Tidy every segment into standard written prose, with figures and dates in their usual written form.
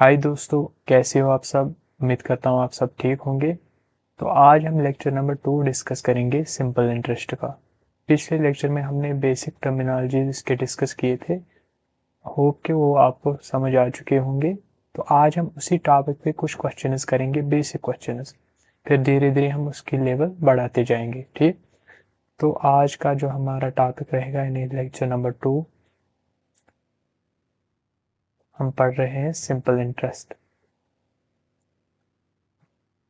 हाय दोस्तों, कैसे हो आप सब। उम्मीद करता हूँ आप सब ठीक होंगे। तो आज हम लेक्चर नंबर 2 डिस्कस करेंगे सिंपल इंटरेस्ट का। पिछले लेक्चर में हमने बेसिक टर्मिनोलॉजी इसके डिस्कस किए थे। होप कि वो आपको समझ आ चुके होंगे। तो आज हम उसी टॉपिक पे कुछ क्वेश्चंस करेंगे, बेसिक क्वेश्चंस। फिर धीरे धीरे हम उसकी लेवल बढ़ाते जाएंगे। ठीक। तो आज का जो हमारा टॉपिक रहेगा यानी लेक्चर नंबर 2, हम पढ़ रहे हैं सिंपल इंटरेस्ट।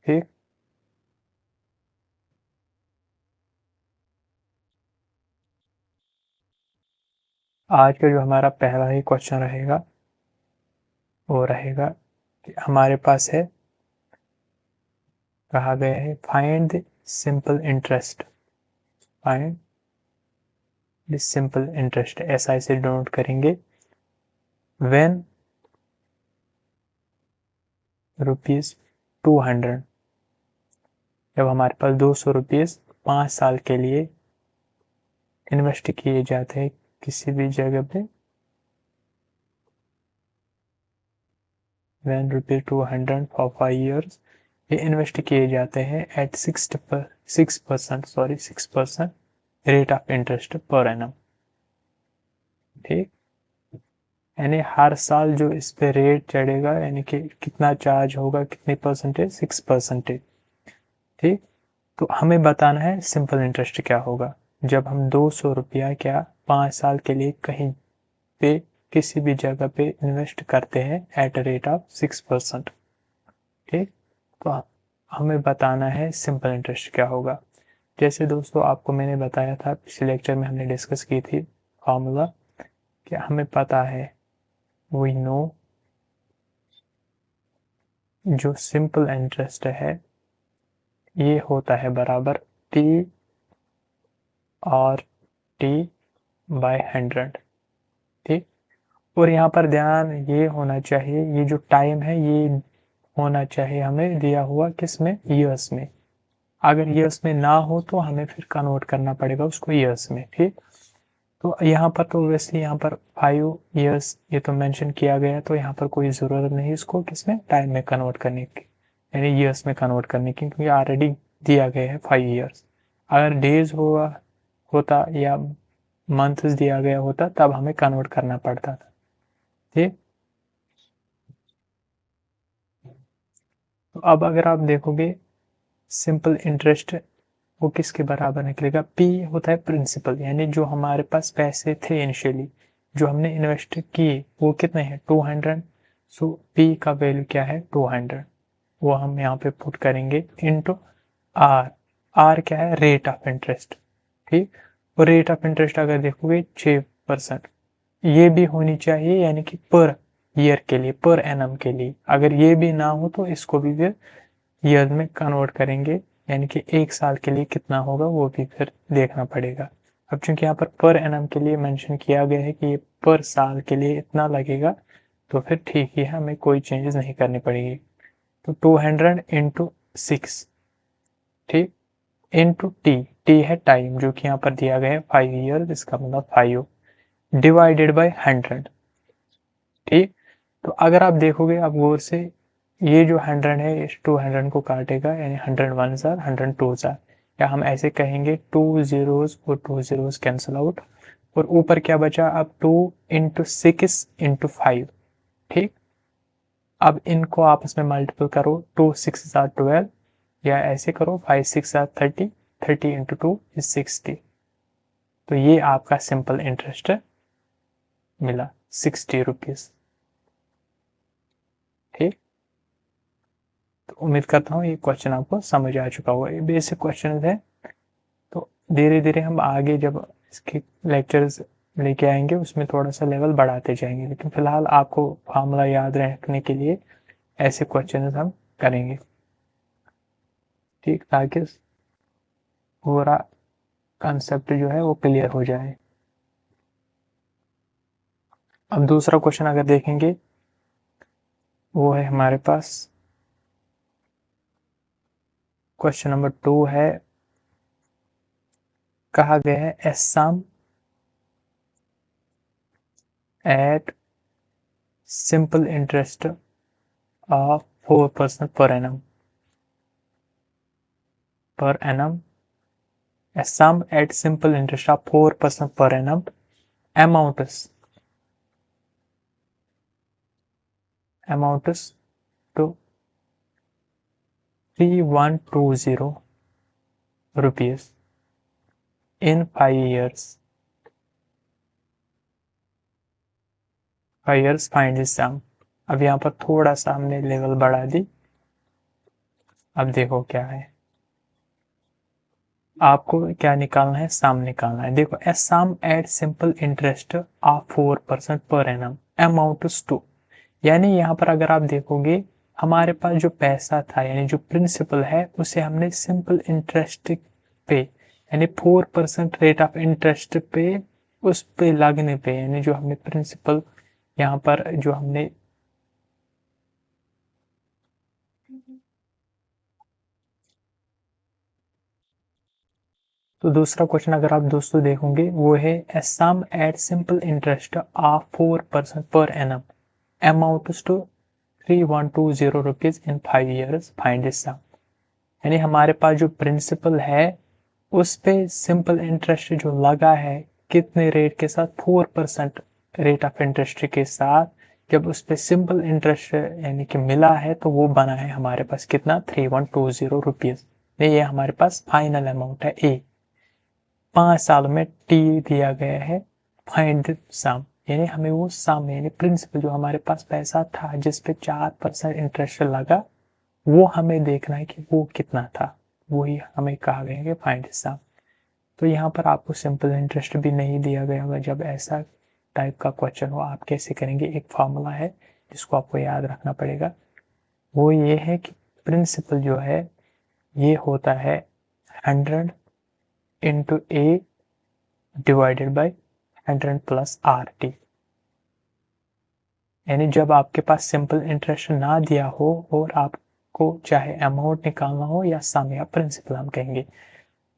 ठीक। आज का जो हमारा पहला ही क्वेश्चन रहेगा वो रहेगा कि हमारे पास है, कहा गया है find the simple interest. Find the simple interest, ऐसा इसे डिनोट करेंगे व्हेन रुपीज 200, जब हमारे पास 200 रुपीज 5 साल के लिए इन्वेस्ट किए जाते हैं किसी भी जगह पे। व्हेन रुपीज 200 फॉर 5 years, ये इन्वेस्ट किए जाते हैं एट 6% रेट ऑफ इंटरेस्ट पर एनम। ठीक। यानी हर साल जो इस पे रेट चढ़ेगा, यानी कि कितना चार्ज होगा, कितनी परसेंटेज, 6%। ठीक। तो हमें बताना है सिंपल इंटरेस्ट क्या होगा जब हम 200 रुपया क्या 5 साल के लिए कहीं पे किसी भी जगह पे इन्वेस्ट करते हैं एट रेट ऑफ 6%। ठीक। तो हमें बताना है सिंपल इंटरेस्ट क्या होगा। जैसे दोस्तों आपको मैंने बताया था, पिछले लेक्चर में हमने डिस्कस की थी फॉर्मूला, कि हमें पता है, वी नो, जो सिंपल इंटरेस्ट है ये होता है बराबर टी और टी बाय 100। ठीक। और यहाँ पर ध्यान ये होना चाहिए, ये जो टाइम है ये होना चाहिए हमें दिया हुआ किस में, ईयर्स में। अगर ईयर्स में ना हो तो हमें फिर कन्वर्ट करना पड़ेगा उसको ईयर्स में। ठीक। तो यहाँ पर तो वैसे यहाँ पर 5 years ये तो मेंशन किया गया, तो यहाँ पर कोई ज़रूरत नहीं इसको किसमें, टाइम में कन्वर्ट करने की, यानी ईयर्स में कन्वर्ट करने की, क्योंकि ऑलरेडी दिया गया है 5 years। अगर डेज हुआ होता या मंथ्स दिया गया होता तब हमें कन्वर्ट करना पड़ता था। ठीक। तो अब अगर आप देखोगे सिंपल इंटरेस्ट वो किसके बराबर निकलेगा, पी होता है प्रिंसिपल, यानी जो हमारे पास पैसे थे इनिशियली जो हमने इन्वेस्ट किए वो कितने हैं, 200। सो पी का वैल्यू क्या है, 200। वो हम यहाँ पे पुट करेंगे इनटू आर। आर क्या है, रेट ऑफ इंटरेस्ट। ठीक। और रेट ऑफ इंटरेस्ट अगर देखोगे 6%, ये भी होनी चाहिए, यानी कि पर ईयर के लिए, पर एनम के लिए। अगर ये भी ना हो तो इसको भी फिर ईयर में कन्वर्ट करेंगे, यानी कि 1 साल के लिए कितना होगा वो भी फिर देखना पड़ेगा। अब चूंकि यहाँ पर एनम के लिए मेंशन किया गया है कि ये पर साल के लिए इतना लगेगा, तो फिर ठीक ही है, हमें कोई चेंजेस नहीं करनी पड़ेगी। तो 200 इंटू 6, ठीक, इंटू टी। टी है टाइम जो कि यहाँ पर दिया गया है 5 years, इसका मतलब 5 डिवाइडेड बाई 100। ठीक। तो अगर आप देखोगे आप गौर से, ये जो 100 है इस 200 को काटेगा, यानी 100 1 जार 100 2 जार, या हम ऐसे कहेंगे 2 zeros और 2 zeros कैंसिल आउट, और ऊपर क्या बचा अब, 2 इंटू 6 इंटू 5। ठीक। अब इनको आपस में मल्टीपल करो, 2 6 जार 12, या ऐसे करो 5 6 जार 30, 30 इंटू 2 इज 60। तो ये आपका सिंपल इंटरेस्ट मिला, 60 रुपीज। ठीक। तो उम्मीद करता हूँ ये क्वेश्चन आपको समझ आ चुका होगा, ये बेसिक क्वेश्चन है। तो धीरे धीरे हम आगे जब इसके लेक्चर्स लेके आएंगे उसमें थोड़ा सा लेवल बढ़ाते जाएंगे, लेकिन फिलहाल आपको फार्मूला याद रखने के लिए ऐसे क्वेश्चन हम करेंगे। ठीक, ताकि पूरा कंसेप्ट जो है वो क्लियर हो जाए। अब दूसरा क्वेश्चन अगर देखेंगे वो है हमारे पास क्वेश्चन नंबर 2 है, कहा गया है a sum at simple interest of 4% per annum, a sum at simple interest of 4% per annum amounts to 3120 rupees in 5 years. 5 years find this sum. अब यहाँ पर थोड़ा सा हमने लेवल बढ़ा दी। अब देखो क्या है, आपको क्या निकालना है, सम निकालना है। देखो a sum at simple interest of 4% per annum amounts to, यानी यहाँ पर अगर आप देखोगे हमारे पास जो पैसा था यानी जो प्रिंसिपल है उसे हमने सिंपल इंटरेस्ट पे यानी 4% रेट ऑफ इंटरेस्ट पे उस पे लगने पे यानी जो हमने प्रिंसिपल यहाँ पर जो हमने तो दूसरा क्वेश्चन अगर आप दोस्तों देखोगे वो है a sum at simple interest of 4% per annum amounts to 3120 rupees in 5 years find this sum. यानी हमारे पास जो प्रिंसिपल है उस पे सिंपल इंटरेस्ट जो लगा है कितने रेट के साथ, 4% रेट ऑफ इंटरेस्ट के साथ। जब उस पे सिंपल इंटरेस्ट यानी कि मिला है तो वो बना है हमारे पास कितना, 3120 रुपीज। ये हमारे पास फाइनल अमाउंट है ए। 5 साल में टी दिया गया है, फाइंड सम, यानी हमें वो सम यानी प्रिंसिपल जो हमारे पास पैसा था जिस पे 4% इंटरेस्ट लगा वो हमें देखना है कि वो कितना था, वही हमें कहा गया है कि फाइंड सम। तो यहाँ पर आपको सिंपल इंटरेस्ट भी नहीं दिया गया होगा। जब ऐसा टाइप का क्वेश्चन हो आप कैसे करेंगे, एक फॉर्मूला है जिसको आपको याद रखना पड़ेगा। वो ये है कि प्रिंसिपल जो है ये होता है 100 into a divided by 100 plus r T. यानी जब आपके पास सिंपल इंटरेस्ट ना दिया हो और आपको चाहे अमाउंट निकालना हो या सम या प्रिंसिपल हम कहेंगे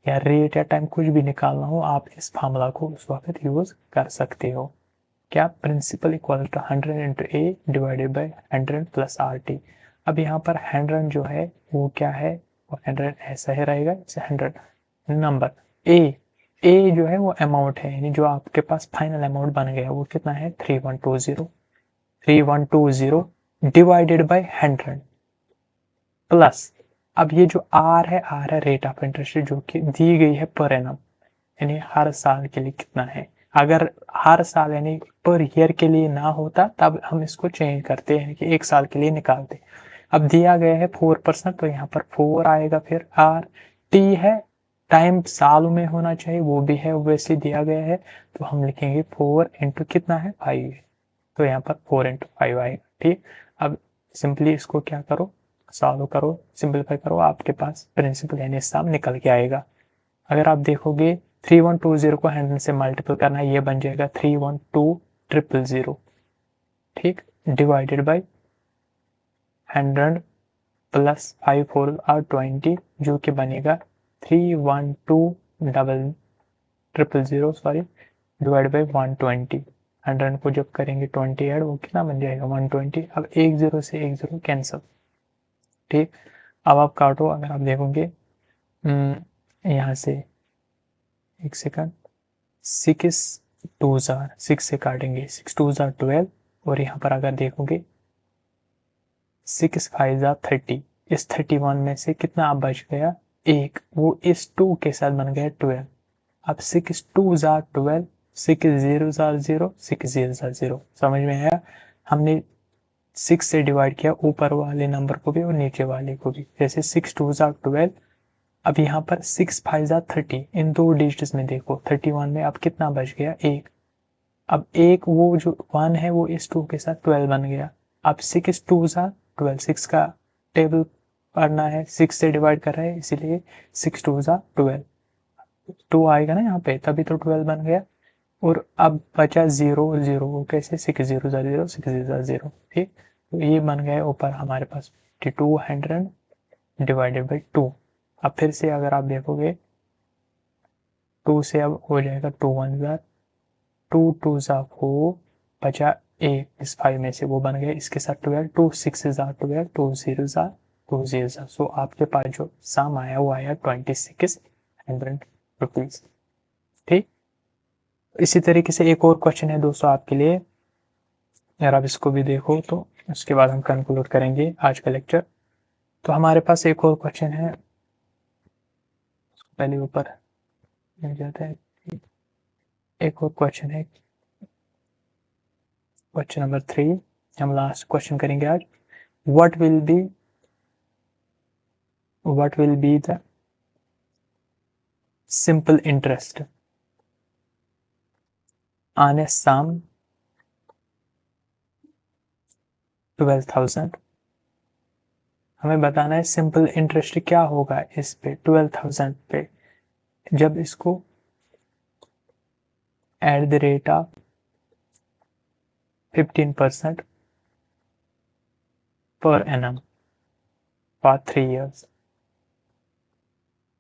या रेट या टाइम कुछ भी निकालना हो, आप इस फार्मूला को उस वक्त यूज कर सकते हो। क्या, principal equal to 100 into a divided by 100 plus r t. अब यहाँ पर 100 जो है वो क्या है, वो 100 ऐसा ही रहेगा जैसे 100 नंबर। ए जो है वो अमाउंट है यानी जो आपके पास फाइनल अमाउंट बन गया वो कितना है 3120 डिवाइडेड बाई 100 प्लस, अब ये जो आर है रेट ऑफ इंटरेस्ट जो कि दी गई है पर एनम यानी हर साल के लिए कितना है। अगर हर साल यानी पर ईयर के लिए ना होता तब हम इसको चेंज करते हैं कि एक साल के लिए निकालते। अब दिया गया है 4% तो यहाँ पर 4 आएगा, फिर आर टी है टाइम सालों में होना चाहिए वो भी है वैसे दिया गया है तो हम लिखेंगे 4 इंटू कितना है 5, तो यहाँ पर 4 इंटू 5 आएगा। ठीक, अब सिंपली इसको क्या करो, सॉल्व करो, सिंपलीफाई करो, आपके पास प्रिंसिपल यानी सम निकल के आएगा। अगर आप देखोगे 3120 को 100 से मल्टीपल करना है, ये बन जाएगा 312000, ठीक, डिवाइडेड बाई 100 प्लस 5 4 और 20 जो कि बनेगा 312000 सॉरी डिवाइड बाई 120। 100 को जब करेंगे 20 ऐड वो कितना बन जाएगा 120। अब एक जीरो से एक जीरो कैंसिल, ठीक। अब आप काटो, अगर आप देखोगे यहाँ से एक सेकंड, 6 से काटेंगे 6 2 12 और यहाँ पर अगर देखोगे 6 5 30, इस 31 में से कितना आप बच गया एक, वो इस 2 के साथ बन गया 12। अब 6 2 12, 6 0 0, 6 0 0, समझ में आया। हमने 6 से डिवाइड किया ऊपर वाले नंबर को भी और नीचे वाले को भी, जैसे 6 2 12। अब यहाँ पर 6 5 30, इन दो डिजिट्स में देखो 31 में अब कितना बच गया एक। अब एक वो जो 1 है वो इस 2 के साथ 12 बन गया। अब 6 2 12, 6 का टेबल पढ़ना है, 6 से डिवाइड कर रहे हैं इसीलिए 6 2 12, 2 आएगा ना यहाँ पे तभी तो 12 बन गया। और अब बचा 0 0, कैसे 6 0 0 6 0 0, ठीक। तो ये बन गया ऊपर हमारे पास 200 डिवाइडेड बाई 2। अब फिर से अगर आप देखोगे 2 से अब हो जाएगा 2 1 2 2 4, बचा ए इस 5 में से वो बन गया इसके साथ 12, 2 6 are 12, 2 0 are 2 0 are। सो आपके पास जो सम आया वो आया 2600 रुपीज। ठीक, इसी तरीके से एक और क्वेश्चन है दोस्तों आपके लिए, यार आप इसको भी देखो तो उसके बाद हम कंक्लूड करेंगे आज का लेक्चर। तो हमारे पास एक और क्वेश्चन है, पहले ऊपर मिल जाता है। एक और क्वेश्चन है, क्वेश्चन नंबर 3, हम लास्ट क्वेश्चन करेंगे आज। what will be the simple interest on a sum 12,000। हमें बताना है सिंपल इंटरेस्ट क्या होगा इस पे 12,000 पे, जब इसको at the rate of 15% per annum for 3 years।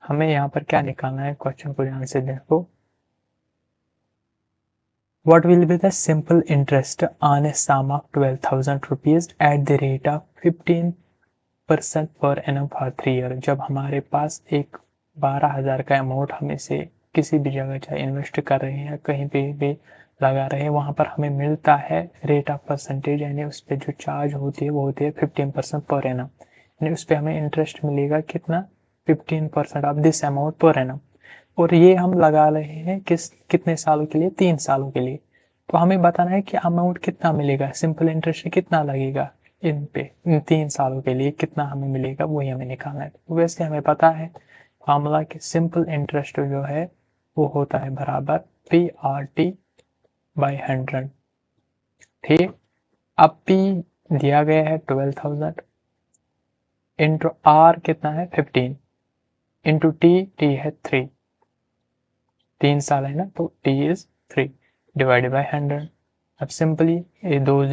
हमें यहाँ पर क्या निकालना है, क्वेश्चन को ध्यान से देखो। What will be the simple interest on a sum of 12,000 rupees at the rate of 15% per annum for 3 years। जब हमारे पास एक 12,000 का अमाउंट हमें से किसी भी जगह चाहे इन्वेस्ट कर रहे हैं कहीं पे भी लगा रहे हैं, वहां पर हमें मिलता है रेट ऑफ परसेंटेज, यानी उस पर जो चार्ज होती है वो होती है 15% पर एनम, यानी उस पर हमें इंटरेस्ट मिलेगा कितना, 15% of this amount per annum. और ये हम लगा रहे हैं कितने सालों के लिए, 3 सालों के लिए। तो हमें बताना है कि अमाउंट कितना मिलेगा, सिंपल इंटरेस्ट कितना लगेगा इन पे, इन 3 सालों के लिए कितना हमें मिलेगा वही हमें निकालना है। तो वैसे हमें पता है फॉर्मूला कि सिंपल इंटरेस्ट जो है वो होता है बराबर PRT/100। ठीक, अब P दिया गया है 12,000 इंटू R कितना है 15 इंटू T है 3 साल है ना, तो T इज 3 डिवाइडेड बाई 100। अब सिंपली ये 2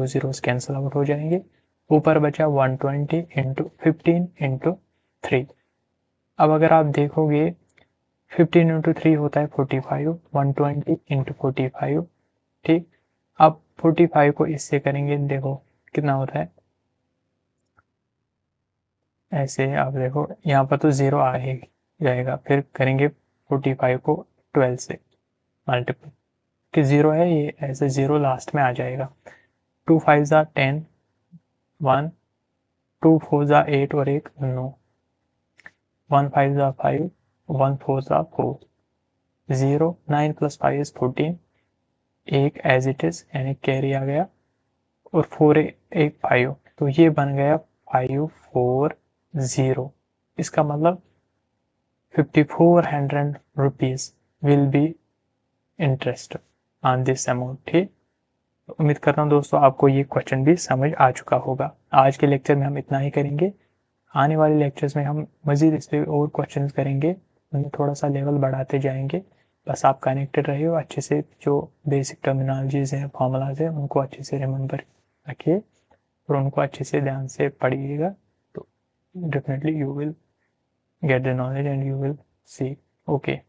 zeros कैंसिल आउट हो जाएंगे, ऊपर बचा 120 इंटू 15 इंटू 3। अब अगर आप देखोगे 15 इंटू 3 होता है 45, 120 इंटू 45। ठीक, अब 45 को इससे करेंगे, देखो कितना होता है, ऐसे आप देखो यहाँ पर तो 0 आ ही जाएगा, फिर करेंगे 45 को 12 से मल्टीपल, कि 0 है ये ऐसे 0 लास्ट में आ जाएगा। 2 5 ज़ा 10, 1 2 4 ज़ा 8 और 1 9, 1 5 ज़ा 5, 1 4 ज़ा 4, 0 9 प्लस 5 इज 14, एक एज इट इज यानी कैरी आ गया, और 4 एक 5, तो ये बन गया 540। इसका मतलब 5400 rupees will be interest on this amount. ठीक, उम्मीद करता हूँ दोस्तों आपको ये क्वेश्चन भी समझ आ चुका होगा। आज के लेक्चर में हम इतना ही करेंगे, आने वाले लेक्चर्स में हम मजीद इस पर और क्वेश्चन करेंगे, उनमें थोड़ा सा लेवल बढ़ाते जाएंगे। बस आप कनेक्टेड रहिए, अच्छे से जो बेसिक टर्मिनोलॉजीज हैं, फॉर्मूलाज हैं, उनको अच्छे से रिमेंबर रखिए और उनको अच्छे से ध्यान से पढ़िएगा, तो definitely you will get the knowledge and you will see. Okay.